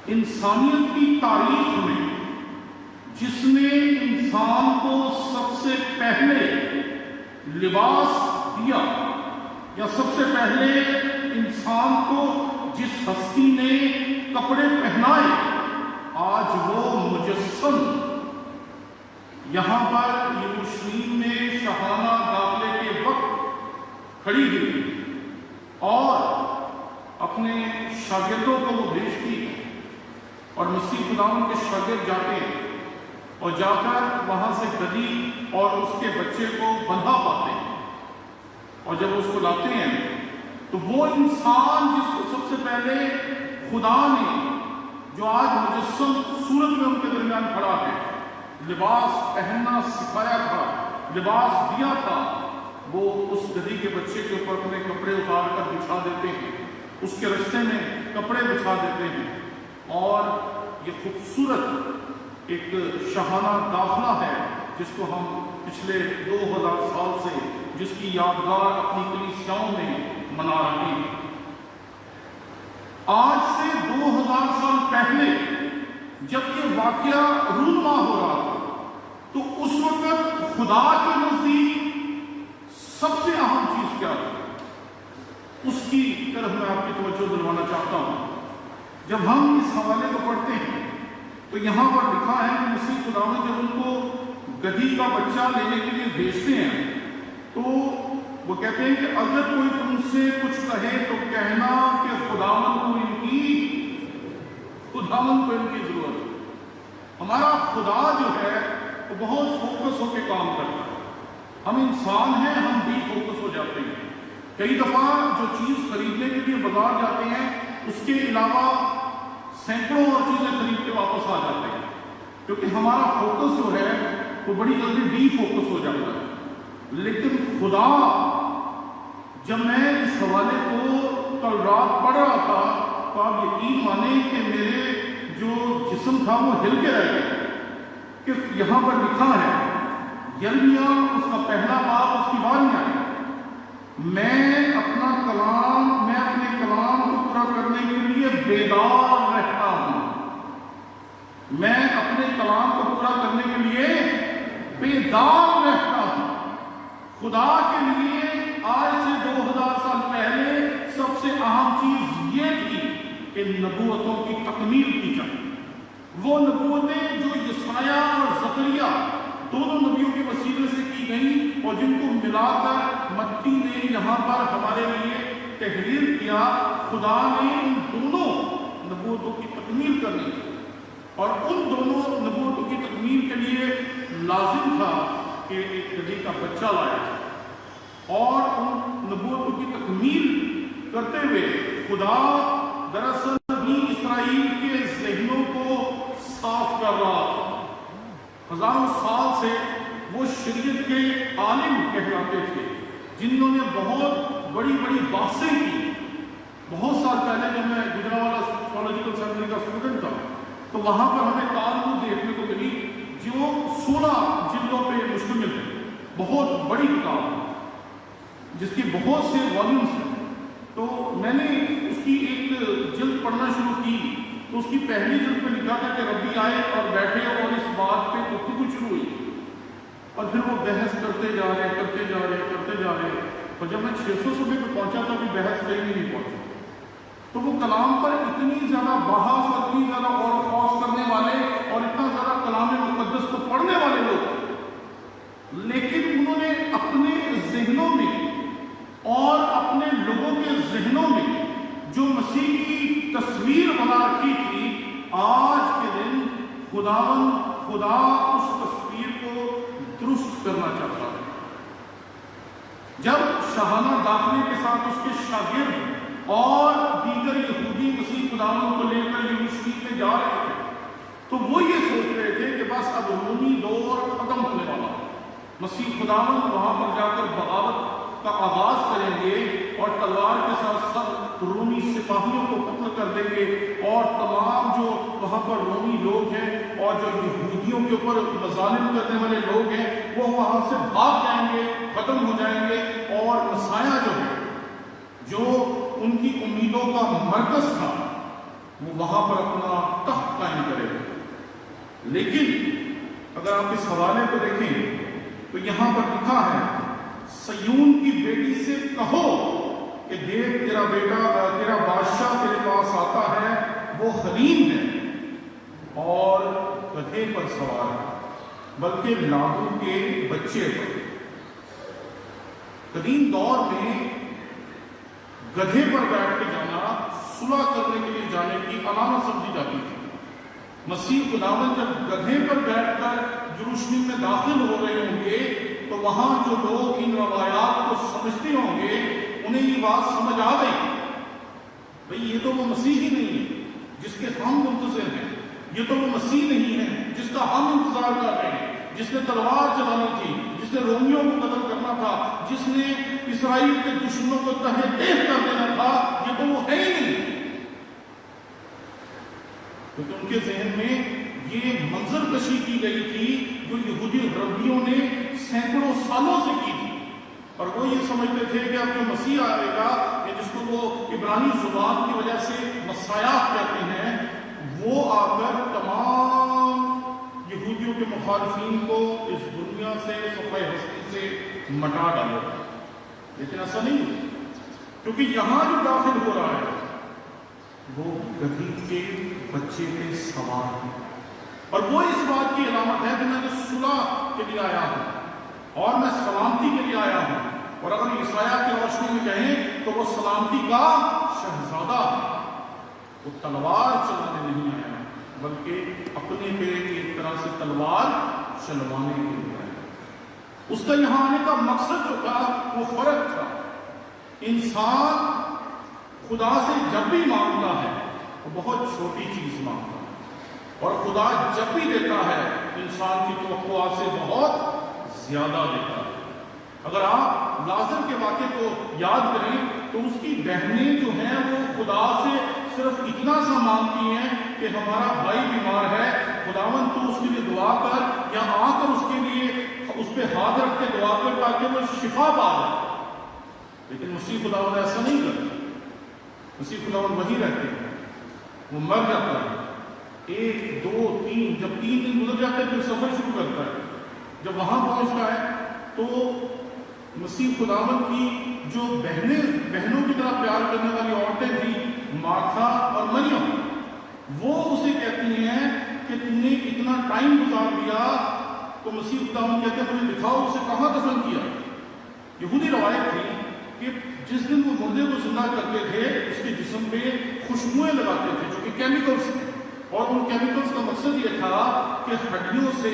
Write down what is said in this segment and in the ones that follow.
انسانیت کی تاریخ میں جس نے انسان کو سب سے پہلے لباس دیا، یا سب سے پہلے انسان کو جس ہستی نے کپڑے پہنائے، آج وہ مجسم یہاں پر یروشلم میں شاہانہ داخلے کے وقت کھڑی ہوئی اور اپنے شاگردوں کو وہ بھیجتی ہے، اور مسیح خداوند کے شاگرد جاتے ہیں اور جا کر وہاں سے گدھی اور اس کے بچے کو بندھا پاتے ہیں، اور جب اس کو لاتے ہیں تو وہ انسان جس کو سب سے پہلے خدا نے، جو آج مجسم صورت میں ان کے درمیان کھڑا ہے، لباس پہننا سکھایا تھا، لباس دیا تھا، وہ اس گدھی کے بچے کے اوپر اپنے کپڑے اتار کر بچھا دیتے ہیں، اس کے رستے میں کپڑے بچھا دیتے ہیں، اور یہ خوبصورت ایک شاہانہ داخلہ ہے جس کو ہم پچھلے 2000 سال سے جس کی یادگار اپنی کلیسیاؤں میں منا رہے ہیں۔ آج سے 2000 سال پہلے جب یہ واقعہ رونما ہو رہا تھا تو اس وقت خدا کے نزدیک سب سے اہم چیز کیا تھی، اس کی طرف میں آپ کی توجہ دلوانا چاہتا ہوں۔ جب ہم اس حوالے کو پڑھتے ہیں تو یہاں پر لکھا ہے کہ مسیح خداوند جب ان کو گدھی کا بچہ لینے کے لیے بھیجتے ہیں تو وہ کہتے ہیں کہ اگر کوئی تم سے کچھ کہے تو کہنا کہ خداوند کو ان کی ضرورت ہے۔ ہمارا خدا جو ہے وہ بہت فوکس ہو کے کام کرتا ہے، ہم انسان ہیں، ہم بھی فوکس ہو جاتے ہیں۔ کئی دفعہ جو چیز خریدنے کے لیے بازار جاتے ہیں اس کے علاوہ سینکڑوں اور چیزیں خرید کے واپس آ جاتے ہیں، کیونکہ ہمارا فوکس جو ہے وہ بڑی جلدی ڈی فوکس ہو جاتا ہے۔ لیکن خدا، جب میں اس حوالے کو کل رات پڑھ رہا تھا تو آپ یقین مانیں کہ میرے جو جسم تھا وہ ہل کے رہ گیا، کہ یہاں پر لکھا ہے یرمیا اس کا پہلا باب اس کی باریاں ہے، میں اپنے کلام کو پورا کرنے کے لیے بیدار رہتا ہوں، میں اپنے کلام کو پورا کرنے کے لیے بیدار رہتا ہوں۔ خدا کے لیے آج سے 2000 سال پہلے سب سے اہم چیز یہ تھی کہ نبوتوں کی تکمیل کی جائے، وہ نبوتیں جو یسایہ اور زکریا دونوں نبیوں کے وسیلے سے کی گئیں اور جن کو ملا کر متی نے یہاں پر ہمارے لیے تحریر کیا، خدا نے ان دونوں نبوتوں کی تکمیل کرنی تھی، اور ان دونوں نبوتوں کی تکمیل کے لیے لازم تھا کہ ایک گدھی کا بچہ لایا جائے، اور ان نبوتوں کی تکمیل کرتے ہوئے خدا دراصل بنی اسرائیل کے ذہنوں کو صاف کر رہا تھا۔ ہزاروں سال سے وہ شریعت کے عالم کہلاتے تھے، جنہوں نے بہت بڑی بڑی بحثیں کی۔ بہت سال پہلے جب میں گجرانوالہ تھیولوجیکل سیمینری کا اسٹوڈنٹ تھا تو وہاں پر ہمیں کتاب دیکھنے کو ملی جو 16 جلدوں پہ مشتمل ہے، بہت بڑی کتاب جس کی بہت سے والیومز ہیں۔ تو میں نے اس کی ایک جلد پڑھنا شروع کی تو اس کی پہلی جلد پہ لکھا تھا کہ ربی آئے اور بیٹھے اور اس بات پہ گفتگو شروع ہوئی، اور پھر وہ بحث کرتے جا رہے، اور جب میں 600 صفحے پہ پہنچا تھا کہ بحث کہیں نہیں پہنچا، تو وہ کلام پر اتنی زیادہ بحث اور اتنی زیادہ غور و خوض کرنے والے اور اتنا زیادہ کلام مقدس کو پڑھنے والے لوگ، لیکن انہوں نے اپنے ذہنوں میں اور اپنے لوگوں کے ذہنوں میں جو مسیح کی تصویر بنا رکھی تھی، آج کے دن خدا اس تصویر کو درست کرنا چاہتا ہے۔ جب شاہانہ داخلے کے ساتھ اس کے شاگرد اور دیگر یہودی مسیح خداوند کو لے کر یروشلم میں جا رہے تھے تو وہ یہ سوچ رہے تھے کہ بس اب رومی دور ختم ہونے والا، مسیح خداوند وہاں پر جا کر بغاوت کا آغاز کریں گے اور تلوار کے ساتھ سب رومی سپاہیوں کو قتل کر دیں گے، اور تمام جو وہاں پر رومی لوگ ہیں اور جو یہودیوں کے اوپر مظالم کرنے والے لوگ ہیں وہ وہاں سے بھاگ جائیں گے، ختم ہو جائیں گے، اور مسیح جو ہے، جو ان کی امیدوں کا مرکز تھا، وہ وہاں پر اپنا تخت قائم کرے گا. لیکن اگر آپ اس حوالے کو دیکھیں تو یہاں پر لکھا ہے سیون کی بیٹی سے کہو کہ دیکھ تیرا بیٹا تیرا بادشاہ تیرے پاس آتا ہے، وہ حلیم ہے اور گدھے پر سوار ہے، بلکہ لاڈو کے بچے پر. قدیم دور میں گدھے پر بیٹھ کے جانا صلح کرنے کے لیے جانے کی علامت سمجھی جاتی تھی. مسیح خداوند جب گدھے پر بیٹھ کر یروشلم میں داخل ہو رہے ہوں گے تو وہاں جو لوگ ان روایات کو سمجھتے ہوں گے انہیں یہ بات سمجھ آ گئی، بھئی یہ تو وہ مسیح ہی نہیں ہے جس کے ہم منتظر ہیں، یہ تو وہ مسیح نہیں ہے جس کا ہم انتظار کر رہے ہیں، جس نے تلوار چلانی تھی، جس نے رومیوں کو قتل کرنا تھا، جس نے اسرائیل کے دشمنوں کو تہہ تیہ کر دینا تھا، یہ تو وہ ہے ہی نہیں. کیونکہ ان کے ذہن میں یہ منظر کشی کی گئی تھی جو یہودی ربیوں نے سینکڑوں سالوں سے کی تھی، اور وہ یہ سمجھتے تھے کہ اب جو مسیح آئے گا یا جس کو وہ عبرانی زبان کی وجہ سے مسیح کہتے ہیں، وہ آ کر تمام یہودیوں کے مخالفین کو اس دنیا سے صفحہ ہستی سے مٹا ڈالے. لیکن ایسا نہیں، کیونکہ یہاں جو داخل ہو رہا ہے وہ گدھے کے بچے پہ سوار ہے، اور وہ اس بات کی علامت ہے کہ میں تو صلح کے لیے آیا ہوں اور میں سلامتی کے لیے آیا ہوں. اور اگر عیسائیہ کی روشنی میں کہیں تو وہ سلامتی کا شہزادہ ہے. وہ تلوار چلانے نہیں آیا بلکہ اپنے پہ ایک طرح سے تلوار چلوانے کے لیے آیا. اس کا یہاں آنے کا مقصد جو تھا وہ فرق تھا. انسان خدا سے جب بھی مانگتا ہے وہ بہت چھوٹی چیز مانگتا ہے، اور خدا جب بھی دیتا ہے انسان کی توقعات سے بہت زیادہ دیتا ہے. اگر آپ لازر کے واقعے کو یاد کریں تو اس کی بہنیں جو ہیں وہ خدا سے صرف اتنا سا مانگتی ہیں کہ ہمارا بھائی بیمار ہے، خداوند تو اس کے لیے دعا کر، یا آ کر اس کے لیے اس پہ ہاتھ رکھ کے دعا کر تاکہ وہ شفا پا جائے. لیکن مسیح خداوند ایسا نہیں کرتا. مسیح خداوند وہی رہتے ہیں، وہ مر جاتا ہے، 1 2 3 جب 3 دن گزر جاتے ہیں پھر سفر شروع کرتا ہے. جب وہاں پہنچتا ہے تو مسیح خداوند کی جو بہنوں کی طرح پیار کرنے والی عورتیں تھیں، مارتھا اور مریم، وہ اسے کہتی ہیں کہ تم نے اتنا ٹائم گزار دیا. تو مسیح خداوند کہتے ہیں مجھے دکھاؤ اسے کہاں دفن کیا. یہودی روایت تھی کہ جس دن وہ مردے کو زندہ کرتے تھے اس کے جسم پہ خوشبوئیں لگاتے تھے جو کہ کیمیکلز تھے، اور ان کیمیکلز کا مقصد یہ تھا کہ ہڈیوں سے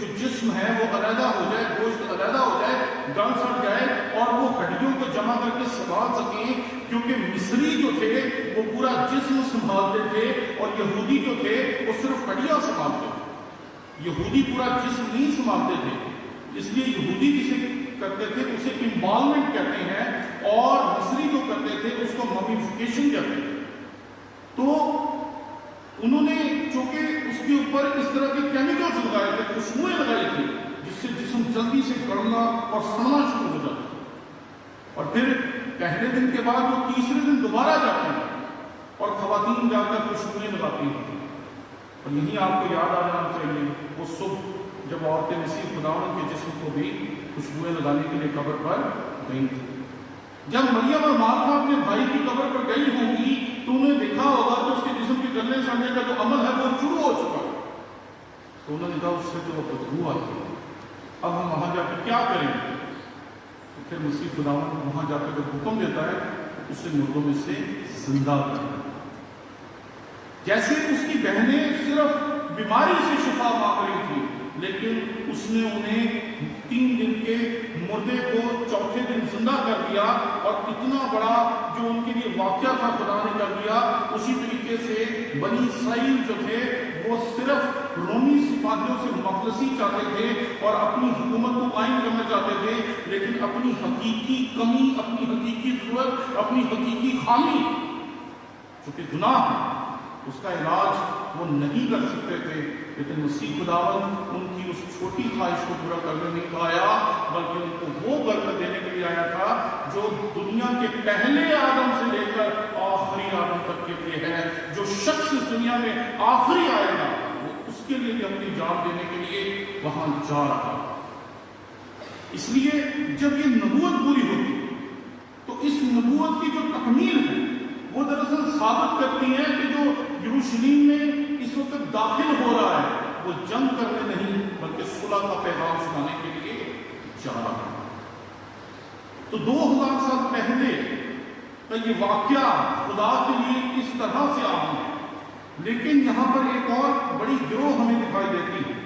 جو جسم ہے وہ علیحدہ ہو جائے، گوشت علیحدہ ہو جائے، گل سڑ جائے، اور وہ ہڈیوں کو جمع کر کے سنبھال سکیں. کیونکہ مصری جو تھے وہ پورا جسم سنبھالتے تھے اور یہودی جو تھے وہ صرف ہڈیاں سنبھالتے تھے. یہودی پورا جسم نہیں سنبھالتے تھے، اس لیے یہودی جسے کرتے تھے اسے امبالمنٹ کہتے ہیں، اور مصری جو کرتے تھے اس کو ممیفیکیشن کہتے ہیں. تو انہوں نے چونکہ اس کے اوپر اس طرح کے کیمیکلز لگائے تھے، خوشبوئیں لگائی تھی جس سے جسم جلدی سے گڑنا اور سڑنا شروع ہو جاتا. اور پھر پہلے دن کے بعد وہ تیسرے دن دوبارہ جاتے ہیں اور خواتین جا کر خوشبوئیں لگاتی ہیں. اور یہی آپ کو یاد آ جانا چاہیے وہ صبح جب عورتیں مسیح خداوند کے جسم کو بھی خوشبوئیں لگانے کے لیے قبر پر گئی تھی. جب مریم اور مارتھا اپنے بھائی کی قبر پر گئی ہوں گی تو انہیں دیکھا ہوگا کہ اس کے جسم کے گلنے سڑنے کا جو عمل ہے وہ شروع ہو چکا. تو انہوں نے کہا اس سے تو وہ بدبو آتی ہے، اب ہم وہاں جا کے کیا کریں گے. تو پھر مسیح خداوند وہاں جا کر جب حکم دیتا ہے تو اسے مردوں میں سے زندہ کرنا. جیسے اس کی بہنیں صرف بیماری سے شفا مانگ رہی تھی، لیکن اس نے انہیں 3 دن کے مردے کو چوتھے دن زندہ کر دیا، اور اتنا بڑا جو ان کے لیے واقعہ تھا خدا نے کر دیا. اسی طریقے سے بنی اسرائیل جو تھے وہ صرف رومی سپاہیوں سے مخلصی چاہتے تھے اور اپنی حکومت کو قائم کرنا چاہتے تھے، لیکن اپنی حقیقی کمی، اپنی حقیقی ضرورت، اپنی حقیقی خامی جو کہ گناہ ہے اس کا علاج وہ نہیں کر سکتے تھے، لیکن مسیح خداوند ان کی اس چھوٹی خواہش کو پورا کرنے نہیں آیا، بلکہ ان کو وہ برکت دینے کے لیے آیا تھا جو دنیا کے پہلے آدم سے لے کر آخری آدم تک کے لیے ہے۔ جو شخص اس دنیا میں آخری آئے گا وہ اس کے لیے بھی اپنی جان دینے کے لیے وہاں جا رہا۔ اس لیے جب یہ نبوت پوری ہوتی تو اس نبوت کی جو تکمیل ہے وہ دراصل ثابت کرتی ہے کہ جو یروشلم میں اس وقت داخل ہو رہا ہے وہ جنگ کرنے نہیں بلکہ صلح کا پیغام سنانے کے لیے جا رہا ہے۔ تو 2000 سال پہلے کا یہ واقعہ خدا کے لیے اس طرح سے عام ہے، لیکن یہاں پر ایک اور بڑی گروہ ہمیں دکھائی دیتی ہے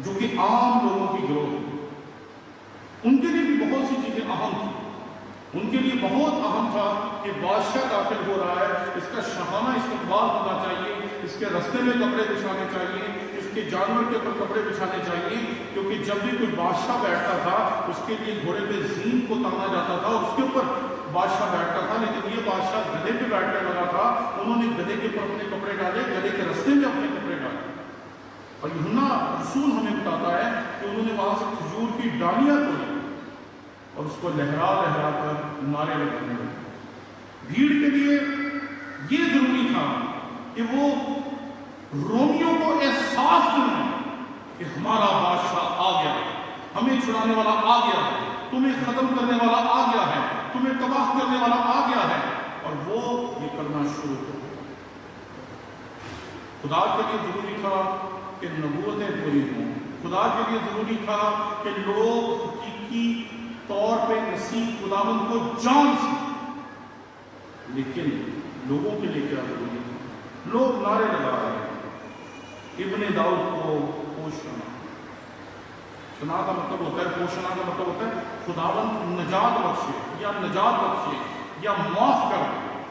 جو کہ عام لوگوں کی گروہ ہے۔ ان کے لیے بھی بہت سی چیزیں اہم تھیں۔ ان کے لیے بہت اہم تھا کہ بادشاہ داخل ہو رہا ہے، اس کا شاہانہ استقبال ہونا چاہیے، اس کے رستے میں کپڑے بچھانے چاہیے، اس کے جانور کے اوپر کپڑے بچھانے چاہیے، کیونکہ جب بھی کوئی بادشاہ بیٹھتا تھا اس کے لیے گھوڑے پہ زین کو تانا جاتا تھا اور اس کے اوپر بادشاہ بیٹھتا تھا، لیکن یہ بادشاہ گدھے پہ بیٹھنے لگا تھا۔ انہوں نے گدھے کے اوپر اپنے کپڑے ڈالے، گدھے کے رستے میں اپنے کپڑے ڈالے، اور یوحنا رسول ہمیں بتاتا ہے کہ انہوں نے وہاں سے کھجور کی ڈالیاں توڑی اور اس کو لہرا لہرا کر نعرے لگانے لگے۔ بھیڑ کے لیے یہ ضروری تھا کہ وہ رومیوں کو احساس دلائیں کہ ہمارا بادشاہ آ گیا، ہمیں چھڑانے والا آ گیا ہے، تمہیں ختم کرنے والا آ گیا ہے، تمہیں تباہ کرنے والا آ گیا ہے، اور وہ یہ کرنا شروع کر دیا۔ خدا کے لیے ضروری تھا کہ نبوتیں پوری ہوں، خدا کے لیے ضروری تھا کہ لوگ حقیقی طور پہ مسیح خداوند کو جان سکیں، لیکن لوگوں کے لیے کیا ضروری ہے؟ لوگ نعرے لگا رہے ہیں ابن داؤد کو پوشنا۔ شنا کا مطلب ہوتا ہے، پوشنا کا مطلب ہوتا ہے خداوند نجات بخشے یا نجات بخشے یا معاف کر دے۔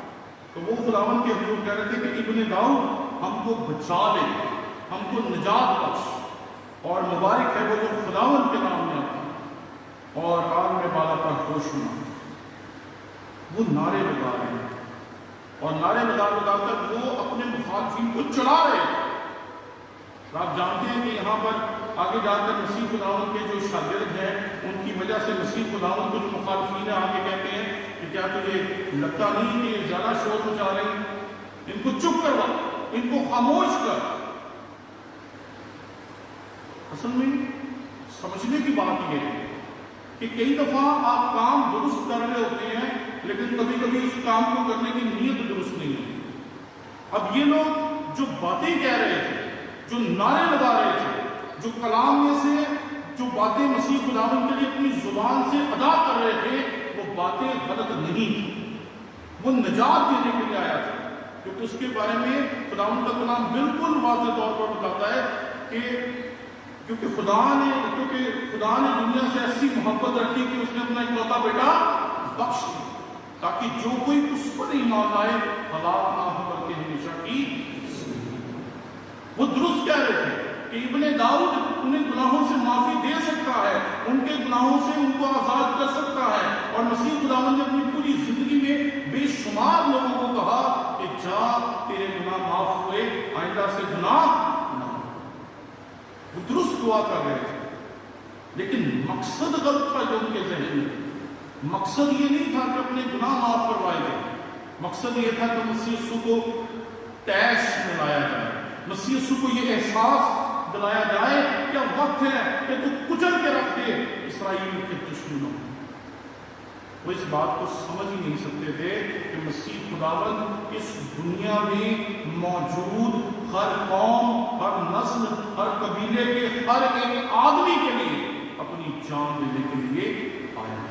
تو وہ خداوند کے حضور کہہ رہے تھے کہ ابن داؤد ہم کو بچا لے، ہم کو نجات بخش، اور مبارک ہے وہ جو خداوند کے نام میں آتا ہے، اور آگ میں بالا پر پوشنا۔ وہ نعرے لگا رہے ہیں، اور نعرے لگا کر وہ اپنے مخالفین کو چڑھا رہے ہیں۔ آپ جانتے ہیں کہ یہاں پر آگے جا کر مسیح خداوند کے جو شاگرد ہیں ان کی وجہ سے مسیح خداوند کو جو مخالفین ہیں آگے کہتے ہیں کہ کیا تجھے لگتا نہیں کہ یہ زیادہ شور مچا رہے ہیں؟ ان کو چپ کروا، ان کو خاموش کر۔ اصل میں سمجھنے کی بات یہ ہے کہ کئی دفعہ آپ کام درست کر رہے ہوتے ہیں لیکن کبھی کبھی اس کام کو کرنے کی نیت درست نہیں ہوتی۔ اب یہ لوگ جو باتیں کہہ رہے تھے، جو نعرے لگا رہے تھے، جو کلام میں سے جو باتیں مسیح خداوند کے لیے اپنی زبان سے ادا کر رہے تھے، وہ باتیں غلط نہیں تھیں، وہ نجات دینے کے لیے آیا تھا، کیونکہ اس کے بارے میں خداوند کا کلام بالکل واضح طور پر بتاتا ہے کہ کیونکہ خدا نے دنیا سے ایسی محبت رکھی کہ اس نے اپنا اکلوتا بیٹا بخش دیا تاکہ جو کوئی اس پر ایمان لائے ہلاک نہ ہو بلکہ ہمیشہ کی زندگی۔ وہ درست کہہ رہے تھے کہ ابن داؤد انہیں گناہوں سے معافی دے سکتا ہے، ان کے گناہوں سے ان کو آزاد کر سکتا ہے، اور مسیح خداوند نے اپنی پوری زندگی میں بے شمار لوگوں کو کہا کہ جا تیرے گناہ معاف ہوئے، آئندہ سے گناہ نہ ہو۔ وہ درست دعا کر رہے تھے، لیکن مقصد غلط تھا جو ان کے ذہن میں۔ مقصد یہ نہیں تھا کہ اپنے گناہ معاف کروائے گئے، مقصد یہ تھا کہ مسیح یسوع کو تیش ملایا جائے، مسیح یسوع کو یہ احساس دلایا جائے کہ وقت ہے کہ تو کچل کے رکھ دے اسرائیل کے دشمنوں۔ وہ اس بات کو سمجھ ہی نہیں سکتے تھے کہ مسیح خداوند اس دنیا میں موجود ہر قوم، ہر نسل، ہر قبیلے کے ہر ایک آدمی کے لیے اپنی جان دینے کے لیے آیا۔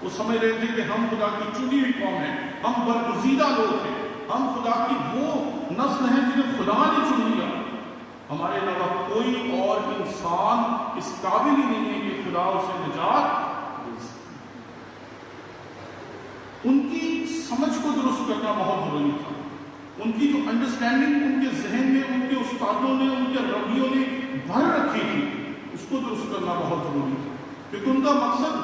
وہ سمجھ رہے تھے کہ ہم خدا کی چنی ہوئی قوم ہیں، ہم برگزیدہ لوگ ہیں، ہم خدا کی وہ نسل ہیں جنہیں خدا نے چن لیا، ہمارے علاوہ کوئی اور انسان اس قابل ہی نہیں ہے کہ خدا اسے نجات دے سکے۔ ان کی سمجھ کو درست کرنا بہت ضروری تھا، ان کی جو انڈرسٹینڈنگ ان کے ذہن میں ان کے استادوں نے، ان کے رویوں نے بھر رکھی تھی، اس کو درست کرنا بہت ضروری تھا، کیونکہ ان کا مقصد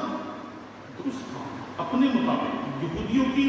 درست تھا۔ اپنے مطابق یہودیوں کی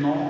9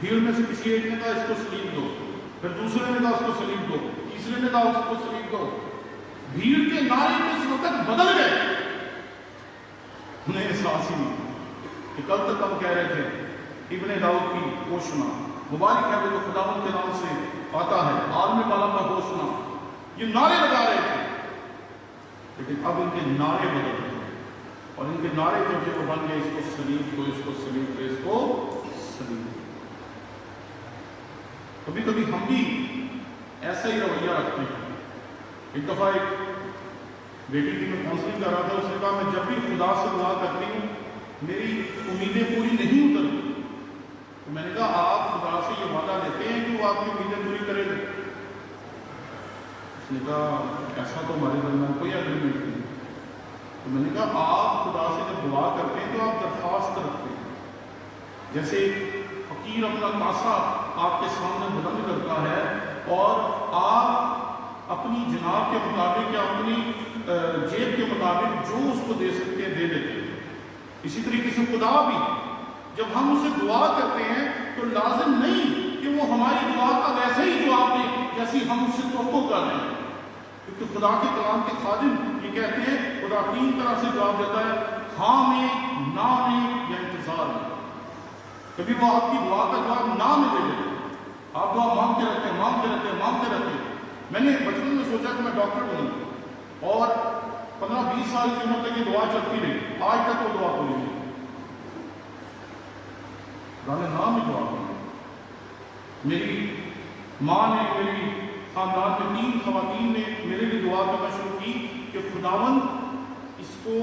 بھیڑ میں سے کسی ایک نے کہا اس کو سلیب دو، پھر دوسرے نے کہا اس کو سلیب دو، تیسرے نے کہا اس کو سلیب دو۔ بھیڑ کے نعرے کس وقت بدل گئے، انہیں احساس ہی نہیں کہ کل تک ہم کہہ رہے تھے ابن داؤد کی گھوشنا مبارک ہے وہ جو خداوند کے نام سے آتا ہے، عالم بالا کا گھوشنا، یہ نعرے لگا رہے تھے، لیکن اب ان کے نعرے بدل گئے، اور ان کے نعرے جو تھے وہ بن گئے اس کو سلیب دو، اس کو سلیب دو، اس کو سلیب دو۔ کبھی کبھی ہم بھی ایسا ہی رویہ رکھتے ہیں۔ ایک دفعہ ایک بیٹی کی میں کاؤنسلنگ کر رہا تھا، اس نے کہا میں جب بھی خدا سے دعا کرتی ہوں میری امیدیں پوری نہیں اترتی، تو میں نے کہا آپ خدا سے یہ وعدہ دیتے ہیں کہ وہ آپ کی امیدیں پوری کرے گا؟ اس نے کہا ایسا تو ہمارے درمیان کوئی ایگریمنٹ نہیں۔ تو میں نے کہا آپ خدا سے جب دعا کرتے ہیں تو آپ درخواست رکھتے ہیں، جیسے ایک فقیر اپنا کاسا آپ کے سامنے بلند کرتا ہے اور آپ اپنی جناب کے مطابق یا اپنی جیب کے مطابق جو اس کو دے سکتے ہیں دے دیتے ہیں، اسی طریقے سے خدا بھی جب ہم اسے دعا کرتے ہیں تو لازم نہیں کہ وہ ہماری دعا کا ویسے ہی جواب دے جیسی ہم اس سے توقع کر رہے ہیں، کیونکہ خدا کے کلام کے خادم یہ کہتے ہیں خدا تین طرح سے جواب دیتا ہے، ہاں میں، نہ میں یا انتظار میں۔ کبھی وہ آپ کی دعا کا جواب نہ میں دے دیتے، آپ دعا مانگتے رہتے ہیں، مانگتے رہتے ہیں، مانگتے رہتے ہیں۔ میں نے بچپن میں سوچا کہ میں ڈاکٹر بنوں، اور 15-20 سال کی عمر تک یہ دعا چلتی رہی، آج تک وہ دعا پوری نہیں۔ خدا نے نام ہی دعا کی۔ میری ماں نے، میری خاندان میں 3 خواتین نے میرے لیے دعا کرنا شروع کی کہ خداوند اس کو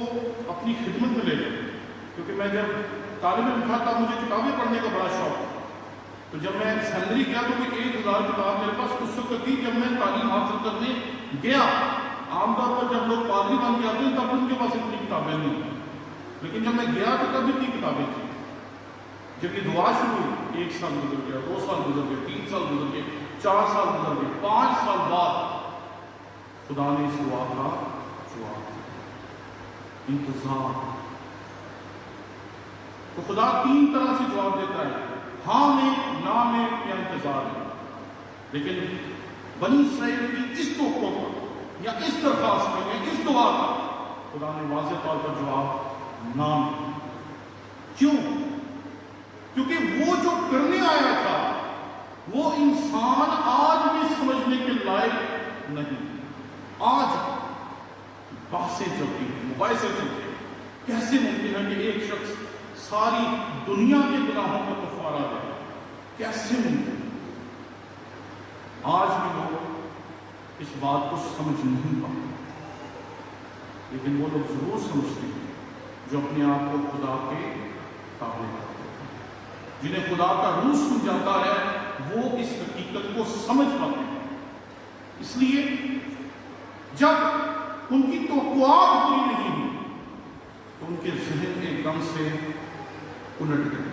اپنی خدمت میں لے لے، کیونکہ میں جب طالب علم تھا تھا مجھے کتابیں پڑھنے کا بڑا شوق تھا، تو جب میں سیکنڈری گیا تو کوئی 1000 کتاب میرے پاس اس وقت تھی جب میں تعلیم حاصل کرنے گیا۔ عام طور پر جب لوگ پادری بن کے آتے ہیں تب ان کے پاس اتنی کتابیں نہیں ہوتی، لیکن جب میں گیا تو تب اتنی کتابیں تھیں۔ جب یہ دعا شروع ہوئی 1 سال گزر گیا، 2 سال گزر گئے، 3 سال گزر گئے، 4 سال گزر گئے، 5 سال بعد خدا نے اس دعا کا جواب دیا۔ انتظار۔ تو خدا 3 طرح سے جواب دیتا ہے، ہاں میں، نہ میں یا انتظار میں۔ لیکن بنی اسرائیل کی اس توقع کا یا اس درخواست کا یا اس دعا کا خدا نے واضح طور پر جواب نہ میں۔ کیوں؟ کیونکہ وہ جو کرنے آیا تھا وہ انسان آج بھی سمجھنے کے لائق نہیں۔ آج بحثیں چلتی ہیں، مباحثے چلتے ہیں، کیسے ممکن ہے کہ ایک شخص ساری دنیا کے گناہوں کو کفارہ دے، کیسے ممکن؟ آج بھی لوگ اس بات کو سمجھ نہیں پاتے، لیکن وہ لوگ ضرور سمجھتے ہیں جو اپنے آپ کو خدا کے تابع کرتے ہیں، جنہیں خدا کا روح سمجھاتا ہے وہ اس حقیقت کو سمجھ پاتے ہیں۔ اس لیے جب ان کی توقعات پوری نہیں ہوئی تو ان کے ذہن ایک دم سے الٹ گئے،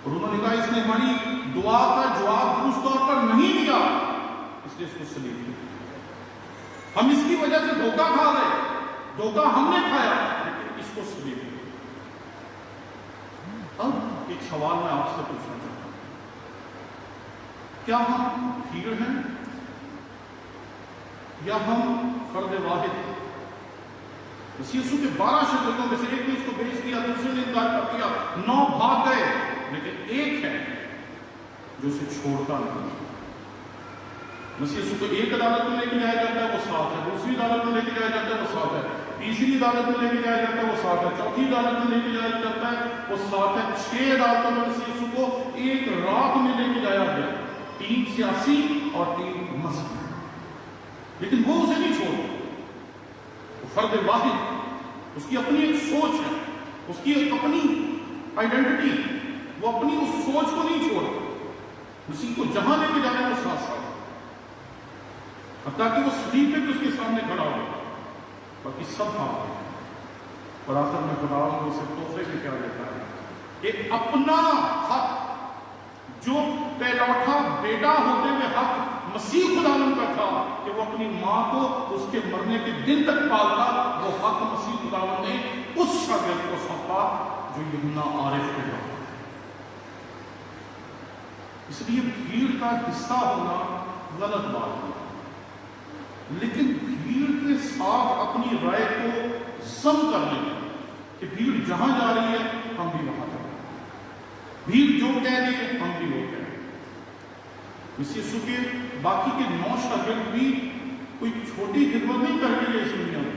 اور انہوں نے کہا اس نے ہماری دعا کا جواب درست طور پر نہیں دیا، اس لیے اس کو سلیب دیا۔ ہم اس کی وجہ سے دھوکہ کھا گئے، دھوکہ ہم نے کھایا، لیکن اس کو سلیب دیا۔ اب ایک سوال میں آپ سے پوچھنا چاہتا ہوں، کیا ہم بھیڑ ہیں یا ہم فرد واحد ہیں؟ مسیح یسوع کے 12 شاگردوں میں سے ایک نے اس کو بھیج دیا، دوسرے نے انکار کر دیا، 9 بھاگ گئے، لیکن ایک ہے جو اسے چھوڑتا نہیں۔ مسیح یسوع کو ایک عدالت میں لے کے جایا جاتا ہے وہ ساتھ ہے، دوسری عدالت میں لے کے جایا جاتا ہے وہ ساتھ ہے، تیسری عدالت میں لے کے جایا جاتا ہے وہ ساتھ ہے، چوتھی عدالت میں لے کے جایا جاتا ہے وہ ساتھ ہے۔ 6 عدالتوں میں مسیح یسوع کو ایک رات میں لے کے جایا گیا، 3 سیاسی اور 3 مذہبی، لیکن وہ اسے نہیں چھوڑتا۔ وہ فرد واحد، اس کی اپنی ایک سوچ ہے، اس کی ایک اپنی آئیڈینٹی، وہ اپنی اس سوچ کو نہیں چھوڑتا۔ مسیح کو جہاں لے کے جانا ہے وہ ساتھ ساتھ، حتیٰ کہ وہ صلیب پہ بھی اس کے سامنے کھڑا ہو، باقی سب بھاگ گئے۔ اور آخر میں خدا کو اسے تحفے میں کیا دیتا ہے کہ اپنا حق جو پہلوٹا بیٹا ہوتے ہوئے حق مسیح خداوند کا تھا کہ وہ اپنی ماں کو اس کے مرنے کے دن تک پالتا، وہ حق مسیح خداوند نے اس شاگرد کو سونپا جو یوحنا عارف کے تھا۔ اس لیے بھیڑ کا حصہ ہونا غلط بات ہے، لیکن بھیڑ کے ساتھ اپنی رائے کو ضم کر لیں کہ بھیڑ جہاں جا رہی ہے ہم بھی وہاں جا رہے ہیں، بھیڑ جو کہہ رہی ہے ہم بھی وہ کہہ رہے ہیں۔ مسیح یسوع کے باقی کے 9 شاگرد بھی کوئی چھوٹی خدمت نہیں کر کے گئے اس دنیا میں،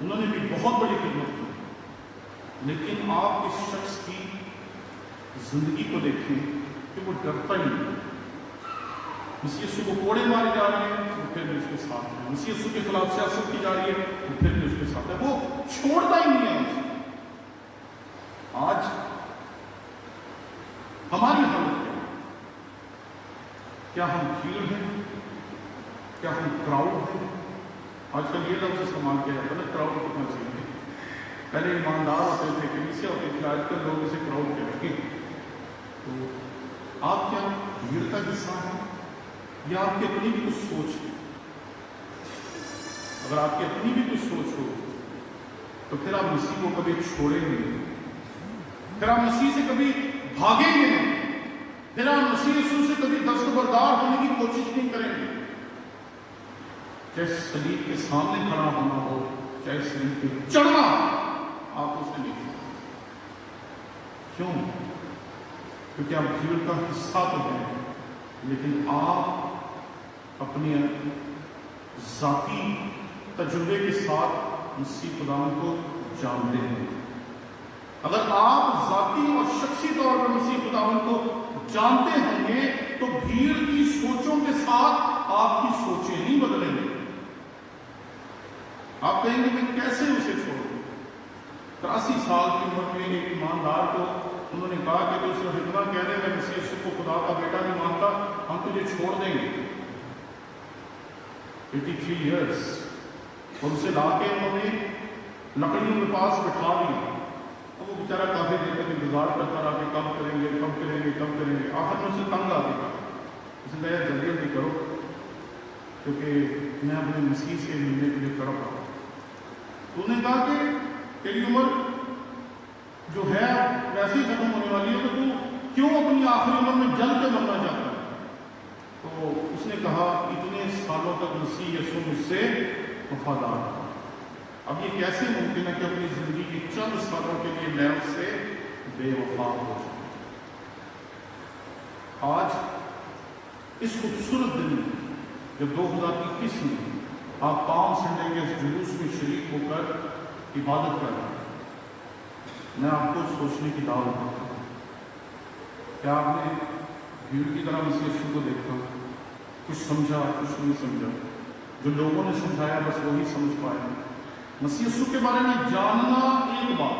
انہوں نے بھی بہت بڑی خدمت کی، لیکن آپ اس شخص کی زندگی کو دیکھیں کہ وہ ڈرتا ہی نہیں۔ مسیح یسوع کو کوڑے مارے جا رہے ہیں وہ پھر بھی اس کے ساتھ ہے، مسیح یسوع کے خلاف سیاست کی جا رہی ہے وہ پھر بھی اس کے ساتھ ہے، وہ چھوڑتا ہی نہیں ہے اسے۔ آج ہماری حالت کیا ہے؟ کیا ہم بھیڑ ہیں؟ کیا ہم کراؤڈ ہیں؟ آج کل یہ لفظ استعمال کیا جاتا ہے، کراؤڈ کتنا چاہیے۔ پہلے ایماندار ہوتے تھے، کلیسیا ہوتے تھے، آج کل لوگ اسے کراؤڈ کہتے ہیں۔ تو آپ کیا بھیڑ کا حصہ ہیں یا آپ کی اپنی بھی کچھ سوچ ہے؟ اگر آپ کی اپنی بھی کچھ سوچ ہو تو پھر آپ مسیح کو کبھی چھوڑیں گے نہیں، پھر آپ مسیح سے کبھی بھاگیں گے نہیں، پھر آپ مسیح یسوع سے کبھی دستبردار ہونے کی کوشش نہیں کریں گے۔ چاہے صلیب کے سامنے کھڑا ہونا ہو، چاہے صلیب پہ چڑھنا، آپ اسے نہیں چھوڑیں۔ کیوں؟ کیونکہ آپ بھیڑ کا حصہ تو ہیں، لیکن آپ اپنے ذاتی تجربے کے ساتھ مسیح خداوند کو جانتے ہیں۔ اگر آپ ذاتی اور شخصی طور پر مسیح خداوند کو جانتے ہوں گے تو بھیڑ کی سوچوں کے ساتھ آپ کی سوچیں نہیں بدلیں گے۔ آپ کہیں گے میں کیسے اسے چھوڑوں؟ 83 سال کی عمر میں ایک ایماندار کو انہوں نے کہا کہ اسے اتنا کہہ دے میں مسیح یسوع کو خدا کا بیٹا نہیں مانتا، ہم تجھے چھوڑ دیں گے۔ 83 ایئرس، اور اسے لا کے انہوں نے لکڑیوں کے پاس بٹھا دیا، اور وہ بیچارہ کافی دیر تک انتظار کرتا رہا کہ کب کریں گے کب کریں گے کب کریں گے۔ آخر میں اسے تنگ آ گیا، اس نے کہا جلدی جلدی کرو کیونکہ میں اپنے مسیح سے ملنے کے لیے تڑپ رہا ہوں۔ تو انہوں نے کہا کہ تیری عمر جو ہے ویسے ہی ختم ہونے والی ہے، تو تو کیوں اپنی آخری عمر میں جل کے مرنا چاہتا ہے؟ تو اس نے کہا اتنے سالوں تک مسیح یسوع مجھ سے وفادار تھا، اب یہ کیسے ممکن ہے کہ اپنی زندگی کی چند سالوں کے لیے میں اس سے بے وفا ہو جاؤں؟ آج اس خوبصورت دن میں جب 2021 میں آپ پام سنڈے کے اس جلوس میں شریک ہو کر عبادت کر رہے ہیں، میں آپ کو سوچنے کی دعوت دیتا ہوں، کیا آپ نے بھیڑ کی طرح مسیح یسوع کو دیکھا، کچھ سمجھا کچھ نہیں سمجھا، جو لوگوں نے سمجھایا بس وہی سمجھ پائے؟ مسیح یسوع کے بارے میں جاننا ایک بات،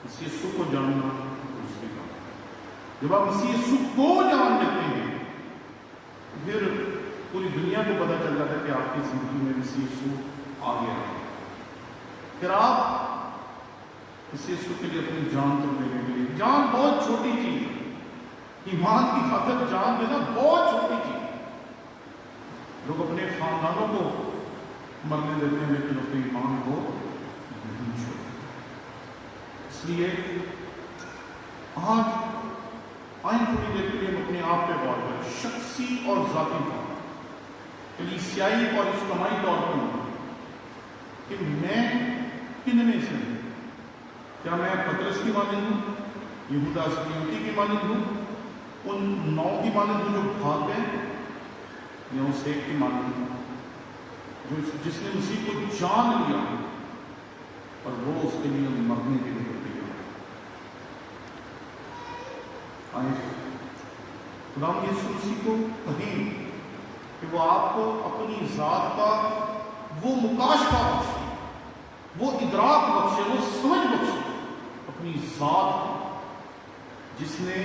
مسیح یسوع کو جاننا دوسری بات۔ جب آپ مسیح یسوع کو جان لیتے ہیں پھر پوری دنیا کو پتہ چل جاتا ہے کہ آپ کی زندگی میں مسیح یسوع آ گیا ہے، پھر آپ مسیح یسوع کے لیے اپنی جان تو دینے کے لیے، جان بہت چھوٹی چیز ہے، ایمان کی خاطر جان دینا بہت چھوٹی چیز ہے۔ لوگ اپنے خاندانوں کو مرنے دیتے ہیں لیکن اپنے ایمان کو نہیں چھوڑتے۔ اس لیے آج آئیں تھوڑی دیر کے لیے ہم اپنے آپ پہ غور کریں، شخصی اور ذاتی طور پر، کلیسیائی اور اجتماعی طور پر، کہ میں کن میں سے ہوں؟ کیا میں پطرس کی مانند ہوں، یہودا اسکریوتی کی مانند ہوں، ان 9 کی مانند ہوں جو بھاگ گئے، یا اس ایک کی مانند ہوں جس نے مسیح کو جان لیا اور وہ اس کے لیے مرنے کے لیے تیار ہے؟ آئیں خدا یسوع مسیح کو کہیں کہ وہ آپ کو اپنی ذات کا وہ مکاشفہ بخشے، وہ ادراک بخشے، وہ سمجھ بخشے اپنی ذات، جس نے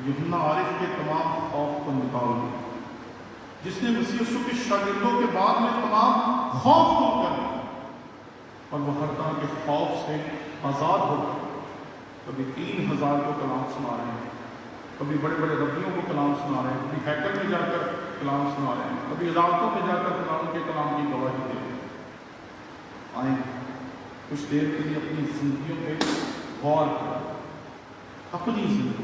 یوحنا عارف کے تمام خوف کو نکال دیا، جس نے مسیح یسوع کے شاگردوں کے بعد میں تمام خوف کو کر دیا، اور وہ ہر طرح کے خوف سے آزاد ہو گئے۔ کبھی 3000 کو کلام سنا رہے ہیں، کبھی بڑے بڑے ربیوں کو کلام سنا رہے ہیں، کبھی ہیکل میں جا کر کلام سنا رہے ہیں، کبھی عدالتوں میں جا کر کلام کے کلام کی گواہی دے رہے ہیں۔ آئیں کچھ دیر کے لیے اپنی زندگیوں پہ غور کریں، اپنی زندگی